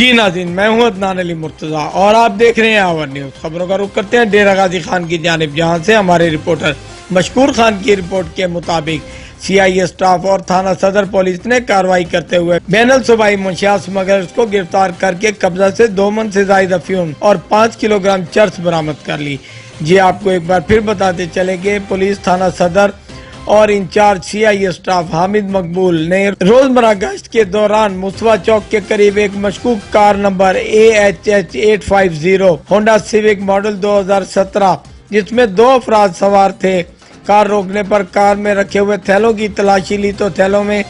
جی ناظرین، میں ہوں عدنان علی مرتضیٰ اور آپ دیکھ رہے ہیں آور نیوز۔ خبروں کا رخ کرتے ہیں ڈیرہ غازی خان کی جانب، جہاں سے ہمارے رپورٹر مشکور خان کی رپورٹ کے مطابق CI اسٹاف اور تھانہ صدر پولیس نے کارروائی کرتے ہوئے بین الصوبائی منشیات اسمگلرز کو گرفتار کر کے قبضہ سے 2 من سے زائد افیون اور 5 کلوگرام چرس برآمد کر لی۔ جی آپ کو ایک بار پھر بتاتے چلے کہ پولیس تھانہ صدر اور انچارج CI اسٹاف حامد مقبول نے روزمرہ گشت کے دوران مصطفیٰ چوک کے قریب ایک مشکوک car number AHH 850 Honda Civic model 2017 جس میں 2 افراد سوار تھے، کار روکنے پر کار میں رکھے ہوئے تھیلوں کی تلاشی لی تو تھیلوں میں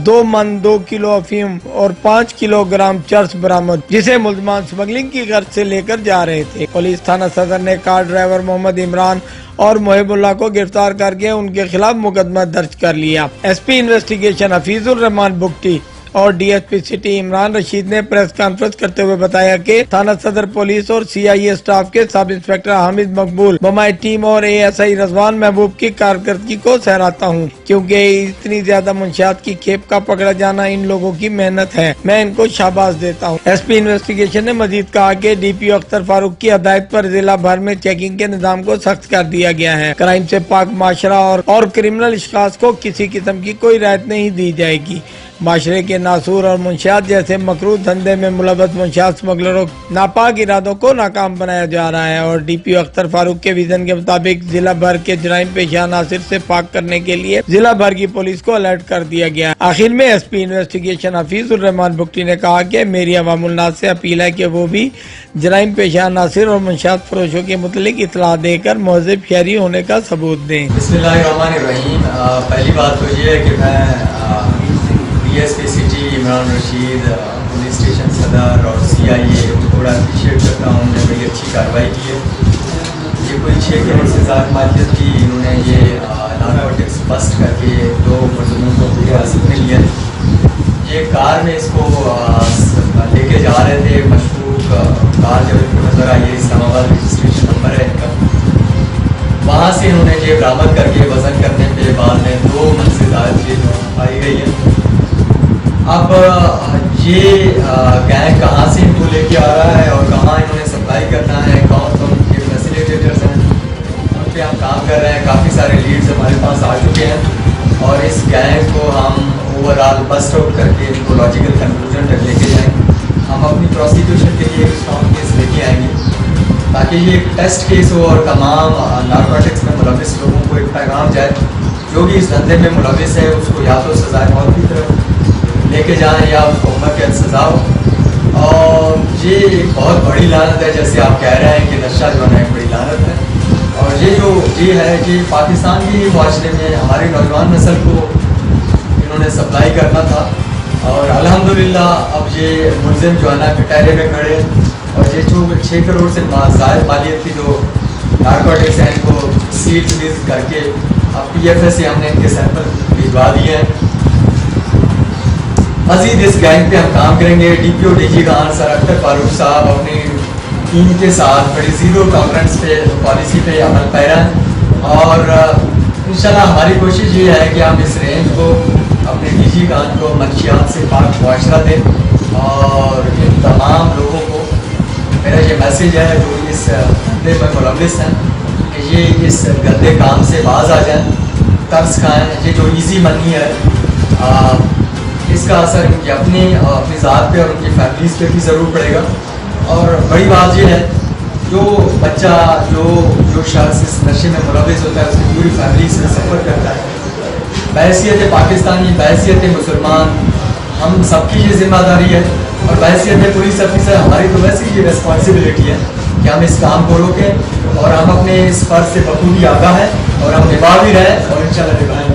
2 من 2 کلو افیم اور 5 کلو گرام چرس برآمد، جسے ملزمان سمگلنگ کی غرض سے لے کر جا رہے تھے۔ پولیس تھانہ صدر نے کار ڈرائیور محمد عمران اور محب اللہ کو گرفتار کر کے ان کے خلاف مقدمہ درج کر لیا۔ SP انویسٹیگیشن حفیظ الرحمان بگٹی اور DSP سٹی عمران رشید نے پریس کانفرنس کرتے ہوئے بتایا کہ تھانہ صدر پولیس اور CI اسٹاف کے سب انسپکٹر حامد مقبول بمائے ٹیم اور ASI رضوان محبوب کی کارکردگی کو سراہتا ہوں، کیونکہ اتنی زیادہ منشیات کی کھیپ کا پکڑا جانا ان لوگوں کی محنت ہے، میں ان کو شاباش دیتا ہوں۔ SP انویسٹیگیشن نے مزید کہا کہ DPO اختر فاروق کی ہدایت پر ضلع بھر میں چیکنگ کے نظام کو سخت کر دیا گیا ہے۔ کرائم سے پاک معاشرہ اور کرمنل اشخاص کو کسی قسم کی کوئی رعایت نہیں دی جائے گی۔ معاشرے کے ناسور اور منشیات جیسے مکروہ دھندے میں ملوث منشیات اسمگلروں ناپاک ارادوں کو ناکام بنایا جا رہا ہے اور DPO اختر فاروق کے ویژن کے مطابق ضلع بھر کے جرائم پیشہ عناصر سے پاک کرنے کے لیے ضلع بھر کی پولیس کو الرٹ کر دیا گیا۔ آخر میں SP انویسٹیگیشن حفیظ الرحمان بگٹی نے کہا کہ میری عوام الناس سے اپیل ہے کہ وہ بھی جرائم پیشہ عناصر اور منشیات فروشوں کے متعلق اطلاع دے کر مہذب شہری ہونے کا ثبوت دیں۔ بسم اللہ الرحمن الرحیم۔ پہلی بات تو یہ ہے کہ میں DSP city Imran Rashid, police station صدر اور CIA کو تھوڑا اپریشیٹ کرتا ہوں، نے بڑی اچھی کارروائی کی ہے۔ یہ کوئی 6 کروڑ سے زیادہ مالیت کی انہوں نے یہ نارکوٹکس بسٹ کر کے 2 ملزموں کو حراست میں لیا۔ یہ کار میں اس کو لے کے جا رہے تھے، مشکوک کار جب ان کو نظر آئی، اسلام آباد رجسٹریشن نمبر ہے ان کا، وہاں سے انہوں نے یہ برآمد کر کے وزن کرنے پہ بعد میں 2 من سے زائد چیز پائی گئی ہے۔ اب یہ گینگ کہاں سے ان کو لے کے آ رہا ہے اور کہاں انہوں نے سپلائی کرنا ہے، کون کون ان کے فیسیلیٹیٹرز ہیں، ان پہ ہم کام کر رہے ہیں۔ کافی سارے لیڈز ہمارے پاس آ چکے ہیں اور اس گینگ کو ہم اوور آل بسٹ آؤٹ کر کے ان کو لاجیکل کنکلوژن تک لے کے جائیں گے۔ ہم اپنی پروسیکیوشن کے لیے ایک اسٹرانگ کیس لے کے آئیں گے تاکہ یہ ایک ٹیسٹ کیس ہو اور تمام نارکوٹکس میں ملوث لوگوں کو ایک پیغام جائے، جو بھی اس دھندے میں ملوث ہے اس کو یا تو سزائے موت کی طرف لے کے جائیں یا اس کو عمر قید سزا ہو۔ اور یہ ایک بہت بڑی لعنت ہے، جیسے آپ کہہ رہے ہیں کہ نشہ جو ہے ایک بڑی لعنت ہے، اور یہ ہے کہ پاکستان کے معاشرے میں ہماری نوجوان نسل کو انہوں نے سپلائی کرنا تھا، اور الحمدللہ اب یہ ملزم جو ہے نا کٹہرے میں کھڑے ہیں، اور یہ جو 6 کروڑ سے زائد مالیت کی جو نارکوٹکس ہیں ان کو سیز کر کے اب PFS سے ہم نے ان کے سیمپل بھجوا دیے ہیں۔ مزید اس گینگ پہ ہم کام کریں گے۔ DPO DG خان سر اختر فاروق صاحب اپنی ٹیم کے ساتھ بڑی زیرو ٹالرنس پہ پالیسی پہ عمل پیرا ہیں، اور انشاءاللہ ہماری کوشش یہ ہے کہ ہم اس رینج کو اپنے DG خان کو منشیات سے پاک معاشرہ دیں، اور ان تمام لوگوں کو میرا یہ میسیج ہے جو اس دھندے میں ملوث ہیں کہ یہ اس گندے کام سے باز آ جائیں، ترس کھائیں۔ یہ جو ایزی منی ہے اس کا اثر ان کی اپنی ذات پہ اور ان کی فیملیز پہ بھی ضرور پڑے گا۔ اور بڑی بات یہ ہے جو بچہ جو شخص اس نشے میں ملوث ہوتا ہے اس کی پوری فیملی سے سفر کرتا ہے۔ بحیثیت پاکستانی، بحیثیت مسلمان، ہم سب کی یہ ذمہ داری ہے، اور بحیثیت پولیس افسر ہماری تو ویسے ہی یہ ریسپانسبلٹی ہے کہ ہم اس کام کو روکیں، اور ہم اپنے اس فرض سے بخوبی آگاہ ہیں اور ہم نبھا بھی رہے ہیں اور انشاءاللہ نبھائیں گے۔